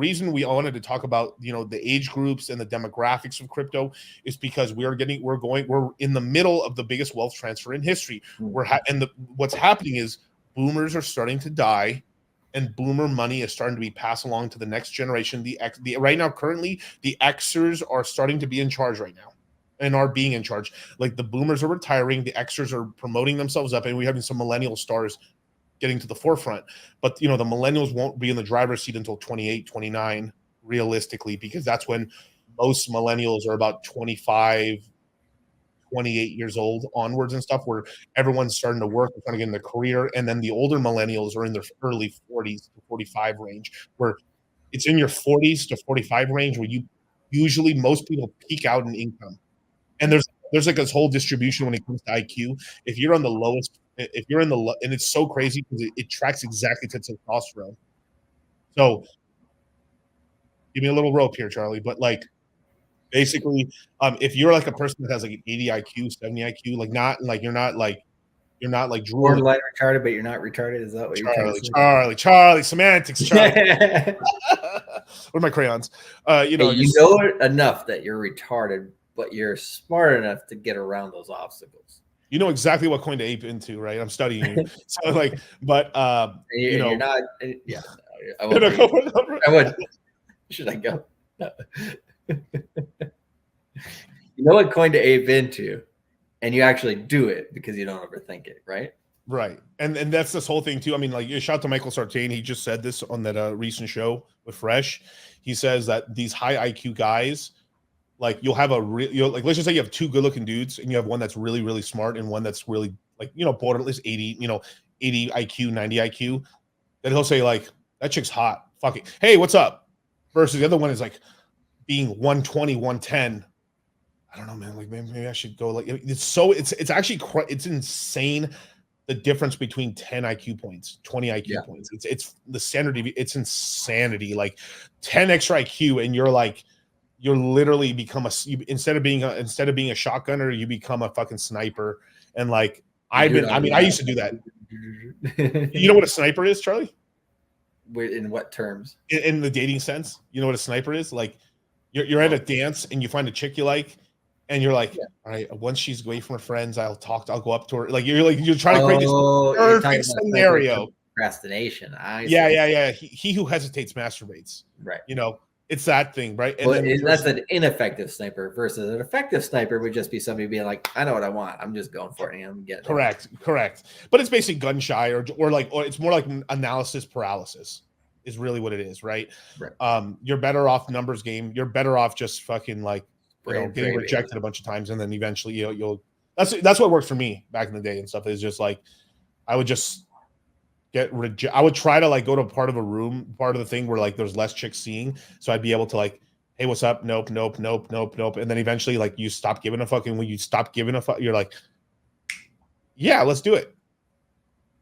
reason we wanted to talk about, the age groups and the demographics of crypto is because we're in the middle of the biggest wealth transfer in history. What's happening is boomers are starting to die, and boomer money is starting to be passed along to the next generation. Right now, currently, the Xers are starting to be in charge right now, and are being in charge. Like, the boomers are retiring, the Xers are promoting themselves up, and we're having some millennial stars getting to the forefront. But, the millennials won't be in the driver's seat until 28, 29, realistically, because that's when most millennials are about 25, 28 years old onwards and stuff, where everyone's starting to work and trying to get in their career. And then the older millennials are in their early 40s to 45 range, where it's in your 40s to 45 range where most people peak out in income. And there's like this whole distribution when it comes to IQ. If you're on the lowest, and it's so crazy because it tracks exactly to testosterone. So give me a little rope here, Charlie. But like, basically, if you're like a person that has like an 80 IQ, 70 IQ, like you're not like drooling. Borderline retarded, but you're not retarded. Is that what you're trying to say? Charlie, semantics, Charlie. What are my crayons? You know enough that you're retarded, but you're smart enough to get around those obstacles. You know exactly what coin to ape into, right? I'm studying you. So like, but you're not. Yeah, I would. Should I go? No. You know what coin to ape into, and you actually do it because you don't overthink it, right? Right. And that's this whole thing too. I mean, like, shout out to Michael Sartain. He just said this on that recent show with Fresh. He says that these high IQ guys, like, you'll have like, let's just say you have two good looking dudes and you have one that's really, really smart and one that's really like, border at least 80, 80 IQ, 90 IQ. Then he'll say like, that chick's hot. Fuck it. Hey, what's up? Versus the other one is like being 120, 110. I don't know, man. Like, maybe I should go. Like, it's actually it's insane, the difference between 10 IQ points, 20 IQ points. It's the standard. It's insanity. Like 10 extra IQ, and you're literally become instead of being a shotgunner, you become a fucking sniper. And like, I used to do that. You know what a sniper is, Charlie? In what terms? In the dating sense, you know what a sniper is? Like, you're at a dance and you find a chick you like, and you're like, all right, once she's away from her friends, I'll go up to her. Like, you're trying to create this perfect scenario. Procrastination. Yeah. He who hesitates masturbates. Right. It's that thing, right? And that's an ineffective sniper versus an effective sniper would just be somebody being like, I know what I want. I'm just going for it and I'm getting correct. But it's basically gun shy or it's more like analysis paralysis is really what it is, right? You're better off numbers game. You're better off just fucking like, getting rejected a bunch of times, and then eventually you'll that's what worked for me back in the day and stuff. Is just like, I would just I would try to like go to part of the thing where like there's less chicks seeing, so I'd be able to like, hey, what's up? Nope. And then eventually, like, you stop giving a fuck, and when you stop giving a fuck, you're like, yeah, let's do it.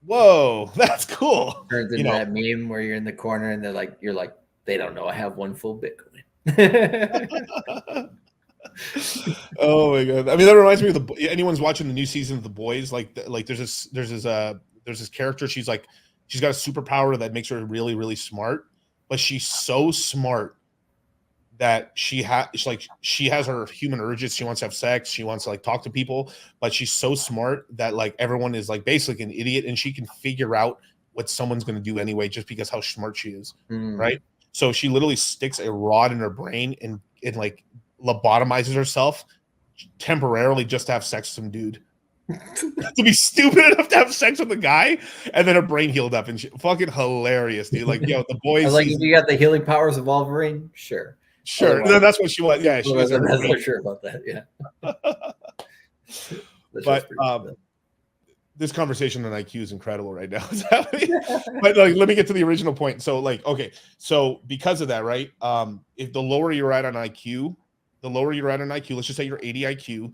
Whoa, that's cool. Turns into that meme where you're in the corner and you're like, they don't know I have one full Bitcoin. Oh my god! I mean, that reminds me of anyone's watching the new season of The Boys. Like there's this character. She's got a superpower that makes her really, really smart, but she's so smart that she has her human urges. She wants to have sex. She wants to like talk to people, but she's so smart that like everyone is like basically an idiot, and she can figure out what someone's going to do anyway, just because how smart she is, right? So she literally sticks a rod in her brain and like lobotomizes herself temporarily just to have sex with some dude. To be stupid enough to have sex with a guy, and then her brain healed up, and fucking hilarious, dude. Like, The Boys. Like, if you got the healing powers of Wolverine, sure. No, that's what she was. Yeah, she was. I'm not sure about that. Yeah. But this conversation on IQ is incredible right now. But like, let me get to the original point. So like, okay, so because of that, right? If the lower you're at on IQ, let's just say you're 80 IQ,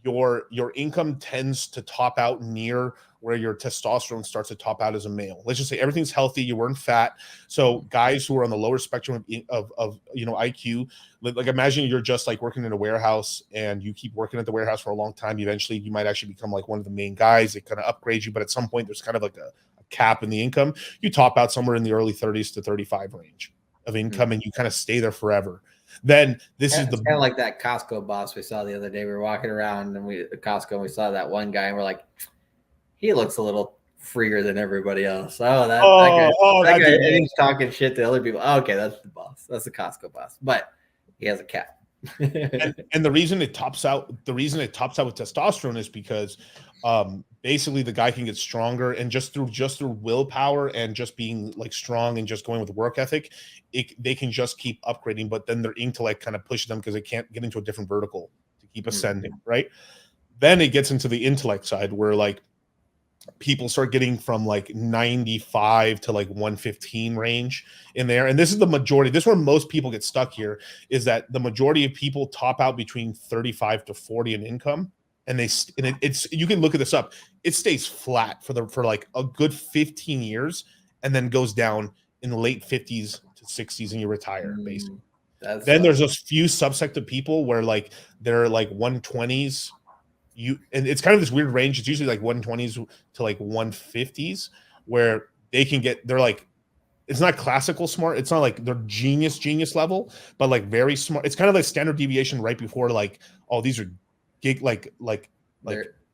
your income tends to top out near where your testosterone starts to top out as a male. Let's just say everything's healthy, you weren't fat. So guys who are on the lower spectrum of IQ, like imagine you're just like working in a warehouse and you keep working at the warehouse for a long time. Eventually you might actually become like one of the main guys. It kind of upgrades you, but at some point there's kind of like a cap in the income. You top out somewhere in the early 30s to 35 range. of income, and you kind of stay there forever. Then this is It's kind of like that Costco boss we saw the other day. We were walking around and Costco, and we saw that one guy, and we're like, he looks a little freer than everybody else. Oh, that guy, and he's talking shit to other people. Oh, okay, that's the boss. That's the Costco boss, but he has a cat. and the reason it tops out with testosterone is because basically the guy can get stronger, and just through willpower and just being like strong and just going with work ethic, they can just keep upgrading, but then their intellect kind of pushes them because they can't get into a different vertical to keep ascending, right? Then it gets into the intellect side where like people start getting from like 95 to like 115 range in there. And this is the majority. This is where most people get stuck here, is that the majority of people top out between 35 to 40 in income. And it's you can look at this up. It stays flat for like a good 15 years and then goes down in the late 50s to 60s and you retire basically. Then there's those few subsect of people where like they're like 120s. And it's kind of this weird range. It's usually like 120s to like 150s where they're like, it's not classical smart. It's not like they're genius level, but like very smart. It's kind of like standard deviation right before like, oh, these are like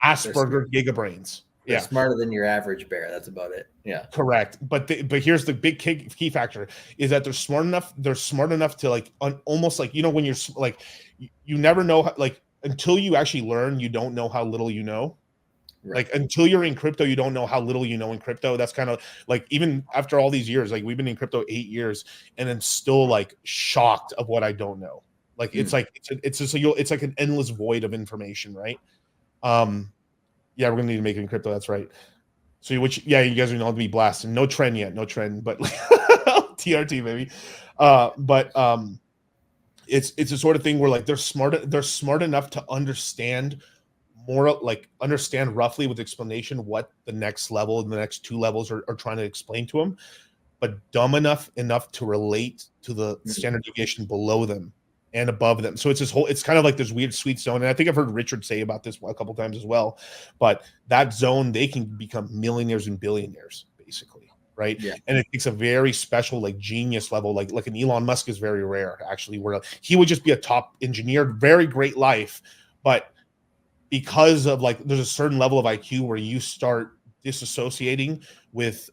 Asperger gigabrains. They're smarter than your average bear. That's about it. Yeah, correct. But here's the big key factor is that they're smart enough to like almost like, when you're like, you never know how, like, until you actually learn, you don't know how little you know. Right. Like until you're in crypto, you don't know how little you know in crypto. That's kind of like, even after all these years, like we've been in crypto 8 years and then still like shocked of what I don't know. Like it's like it's like an endless void of information, right? Yeah, we're gonna need to make it in crypto. That's right. So you guys are going to be blasted. No trend yet, but like TRT baby. It's a sort of thing where like they're smart enough to understand roughly with explanation what the next level and the next two levels are trying to explain to them, but dumb enough to relate to the standard deviation below them and above them. So it's kind of like this weird sweet zone. And I think I've heard Richard say about this a couple times as well, but that zone, they can become millionaires and billionaires basically. Right. Yeah. And it takes a very special, like genius level, like an Elon Musk is very rare actually, where he would just be a top engineer, very great life. But because of like, there's a certain level of IQ where you start disassociating with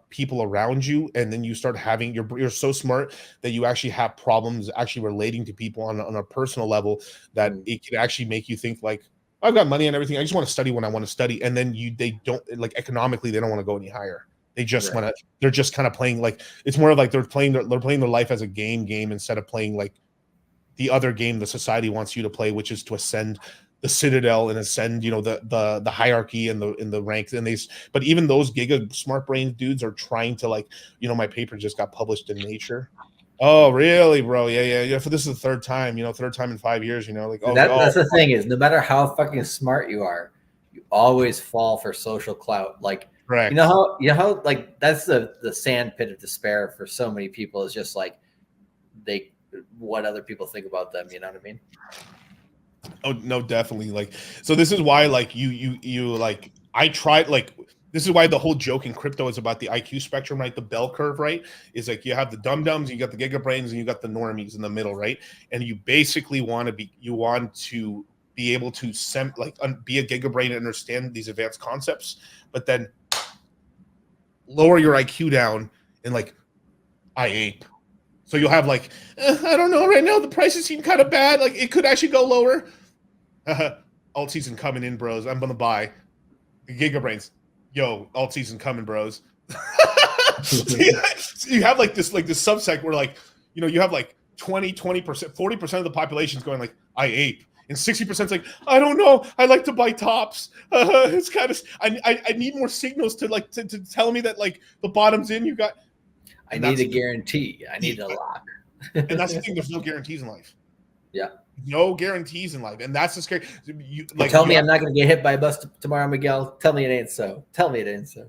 people around you. And then you start having, you're so smart that you actually have problems actually relating to people on a personal level that it can actually make you think like, I've got money and everything. I just want to study when I want to study. And then they don't, like, economically, they don't want to go any higher. They just want to, they're just kind of playing like, it's more like they're playing their life as a game instead of playing like the other game the society wants you to play, which is to ascend the citadel and ascend, the hierarchy and the ranks. And but even those giga smart brain dudes are trying to like, my paper just got published in Nature. Oh, really, bro? Yeah. For this is the third time in 5 years, like, that's the thing is, no matter how fucking smart you are, you always fall for social clout. Like, correct. You know how like that's the sand pit of despair for so many people is just like what other people think about them. You know what I mean? Oh no, definitely. Like, so this is why like you like, I tried, like, this is why the whole joke in crypto is about the IQ spectrum, right? The bell curve, right? Is like you have the dum-dums, you got the giga brains, and you got the normies in the middle, right? And you basically want to be able to be a giga brain and understand these advanced concepts, but then lower your IQ down and like, I ape. So you'll have like, I don't know right now, the prices seem kind of bad. Like it could actually go lower. Alt season coming in, bros. I'm gonna buy giga brains. Yo, alt season coming, bros. So you have like this subsect where like, you have like 20%, 40% of the population is going like, I ape. And 60% is like, I don't know. I like to buy tops. It's kind of, I need more signals to tell me that like the bottom's in. I need a guarantee. I need a lock. And that's the thing. There's no guarantees in life. Yeah. No guarantees in life. And that's the scary. Tell me I'm not going to get hit by a bus tomorrow, Miguel. Tell me it ain't so. Tell me it ain't so.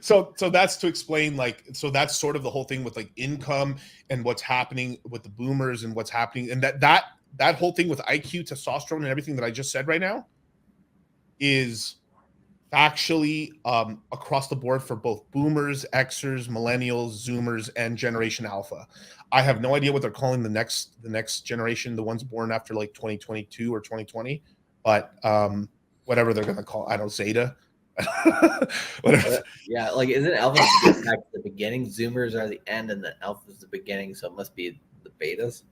So that's to explain, like, so that's sort of the whole thing with like income and what's happening with the boomers and what's happening. And that whole thing with IQ, testosterone, and everything that I just said right now is factually across the board for both boomers, Xers, millennials, Zoomers, and Generation Alpha. I have no idea what they're calling the next generation, the ones born after like 2022 or 2020, but whatever they're gonna call, I don't Zeta. Whatever. Yeah, like isn't Alpha back to the beginning? Zoomers are the end, and the Alpha's the beginning, so it must be the betas.